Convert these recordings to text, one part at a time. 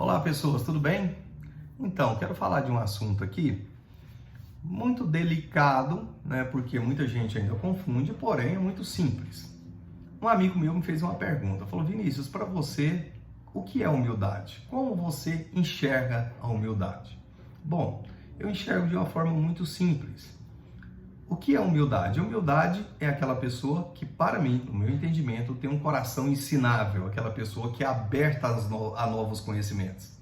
Olá pessoas, tudo bem? Então, quero falar de um assunto aqui muito delicado, né? Porque muita gente ainda confunde, porém é muito simples. Um amigo meu me fez uma pergunta, falou: Vinícius, para você, o que é humildade? Como você enxerga a humildade? Bom, eu enxergo de uma forma muito simples. O que é humildade? Humildade é aquela pessoa que, para mim, no meu entendimento, tem um coração ensinável, aquela pessoa que é aberta a novos conhecimentos.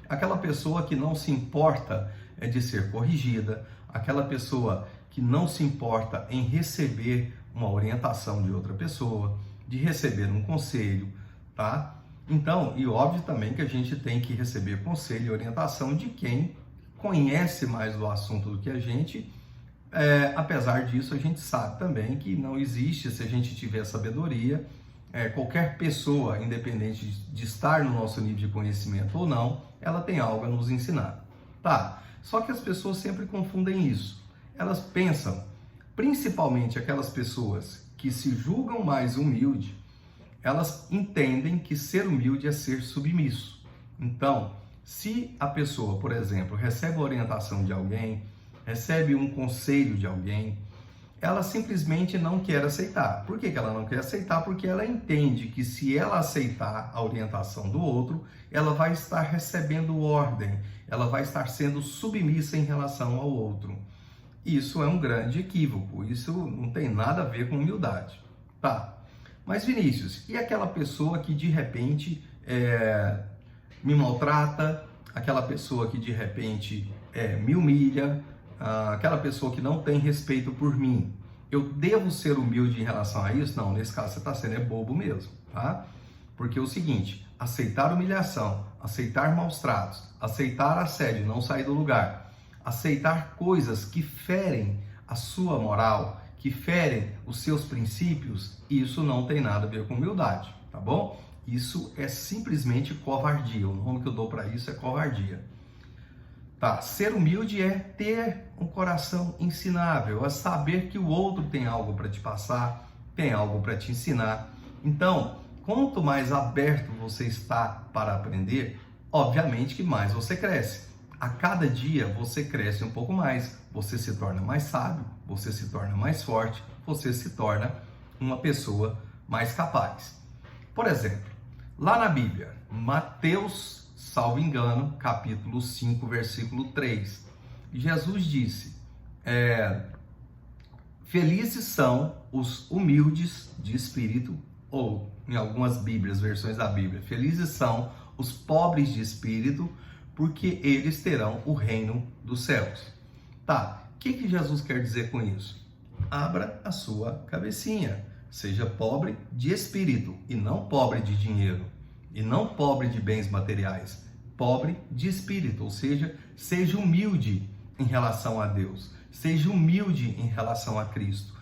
Aquela pessoa que não se importa de ser corrigida, aquela pessoa que não se importa em receber uma orientação de outra pessoa, de receber um conselho, tá? Então, e óbvio também que a gente tem que receber conselho e orientação de quem conhece mais do assunto do que a gente. Apesar disso, a gente sabe também que não existe, se a gente tiver sabedoria, qualquer pessoa, independente de estar no nosso nível de conhecimento ou não, ela tem algo a nos ensinar. Tá, só que as pessoas sempre confundem isso. Elas pensam, principalmente aquelas pessoas que se julgam mais humildes, elas entendem que ser humilde é ser submisso. Então, se a pessoa, por exemplo, recebe a orientação de alguém, recebe um conselho de alguém, ela simplesmente não quer aceitar. Por que ela não quer aceitar? Porque ela entende que se ela aceitar a orientação do outro, ela vai estar recebendo ordem, ela vai estar sendo submissa em relação ao outro. Isso é um grande equívoco, isso não tem nada a ver com humildade. Tá, mas Vinícius, e aquela pessoa que de repente me maltrata, aquela pessoa que de repente me humilha, aquela pessoa que não tem respeito por mim, eu devo ser humilde em relação a isso? Não, nesse caso você está sendo bobo mesmo, tá? Porque é o seguinte, aceitar humilhação, aceitar maus tratos, aceitar assédio, não sair do lugar, aceitar coisas que ferem a sua moral, que ferem os seus princípios, isso não tem nada a ver com humildade, tá bom? Isso é simplesmente covardia, o nome que eu dou para isso é covardia. Tá, ser humilde é ter um coração ensinável, é saber que o outro tem algo para te passar, tem algo para te ensinar. Então, quanto mais aberto você está para aprender, obviamente que mais você cresce. A cada dia você cresce um pouco mais, você se torna mais sábio, você se torna mais forte, você se torna uma pessoa mais capaz. Por exemplo, lá na Bíblia, Mateus, salvo engano, capítulo 5, versículo 3. Jesus disse, felizes são os humildes de espírito, ou em algumas Bíblias, versões da Bíblia, felizes são os pobres de espírito, porque eles terão o reino dos céus. Tá, o que Jesus quer dizer com isso? Abra a sua cabecinha, seja pobre de espírito e não pobre de dinheiro. E não pobre de bens materiais, pobre de espírito, ou seja, seja humilde em relação a Deus, seja humilde em relação a Cristo.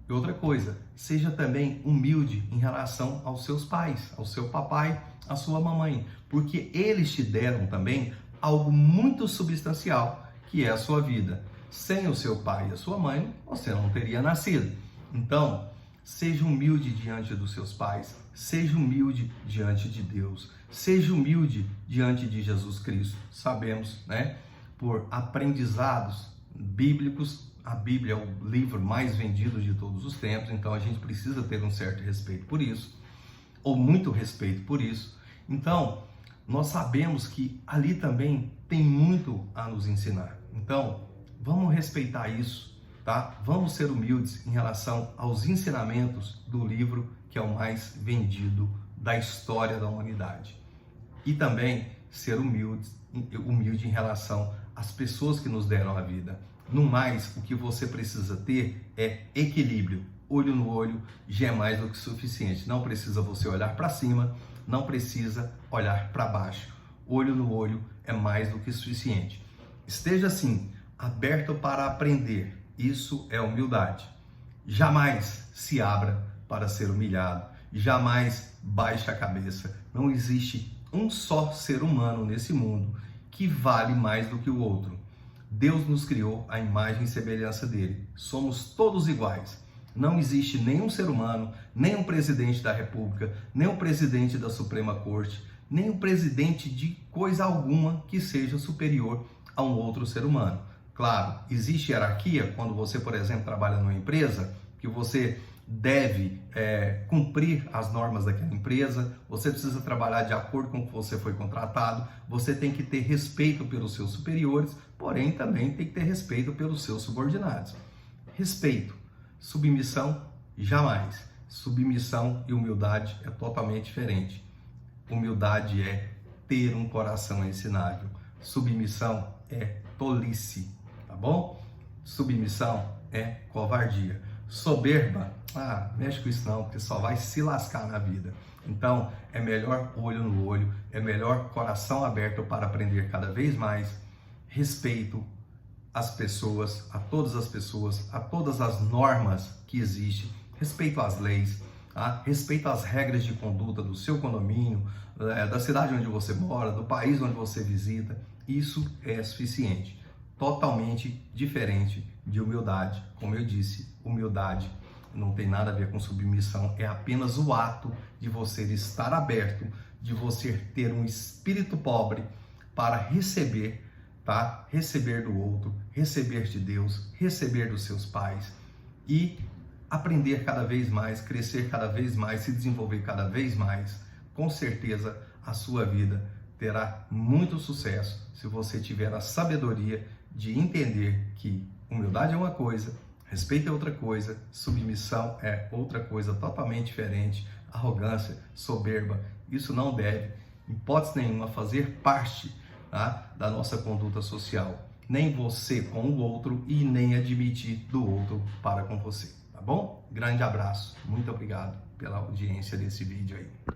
E outra coisa, seja também humilde em relação aos seus pais, ao seu papai, à sua mamãe, porque eles te deram também algo muito substancial, que é a sua vida. Sem o seu pai e a sua mãe, você não teria nascido. Então, seja humilde diante dos seus pais, seja humilde diante de Deus, seja humilde diante de Jesus Cristo. Sabemos, né, por aprendizados bíblicos, a Bíblia é o livro mais vendido de todos os tempos, então a gente precisa ter um certo respeito por isso, ou muito respeito por isso. Então, nós sabemos que ali também tem muito a nos ensinar. Então, vamos respeitar isso. Tá? Vamos ser humildes em relação aos ensinamentos do livro que é o mais vendido da história da humanidade. E também ser humilde em relação às pessoas que nos deram a vida. No mais, o que você precisa ter é equilíbrio. Olho no olho já é mais do que suficiente. Não precisa você olhar para cima, não precisa olhar para baixo. Olho no olho é mais do que suficiente. Esteja assim, aberto para aprender. Isso é humildade. Jamais se abra para ser humilhado. Jamais baixe a cabeça. Não existe um só ser humano nesse mundo que vale mais do que o outro. Deus nos criou à imagem e semelhança dele. Somos todos iguais. Não existe nenhum ser humano, nem um presidente da República, nem um presidente da Suprema Corte, nem o presidente de coisa alguma que seja superior a um outro ser humano. Claro, existe hierarquia quando você, por exemplo, trabalha numa empresa, que você deve cumprir as normas daquela empresa, você precisa trabalhar de acordo com o que você foi contratado, você tem que ter respeito pelos seus superiores, porém também tem que ter respeito pelos seus subordinados. Respeito, submissão, jamais. Submissão e humildade é totalmente diferente. Humildade é ter um coração ensinável. Submissão é tolice, tá bom? Submissão é covardia. Soberba, mexe com isso não, porque só vai se lascar na vida. Então, é melhor olho no olho, é melhor coração aberto para aprender cada vez mais, respeito às pessoas, a todas as normas que existem, respeito às leis, respeito às regras de conduta do seu condomínio, da cidade onde você mora, do país onde você visita. Isso é suficiente. Totalmente diferente de humildade. Como eu disse, humildade não tem nada a ver com submissão, é apenas o ato de você estar aberto, de você ter um espírito pobre para receber, tá? Receber do outro, receber de Deus, receber dos seus pais e aprender cada vez mais, crescer cada vez mais, se desenvolver cada vez mais. Com certeza a sua vida terá muito sucesso se você tiver a sabedoria de entender que humildade é uma coisa, respeito é outra coisa, submissão é outra coisa totalmente diferente, arrogância, soberba, isso não deve, em hipótese nenhuma, fazer parte, tá, da nossa conduta social. Nem você com o outro e nem admitir do outro para com você, tá bom? Grande abraço, muito obrigado pela audiência desse vídeo aí.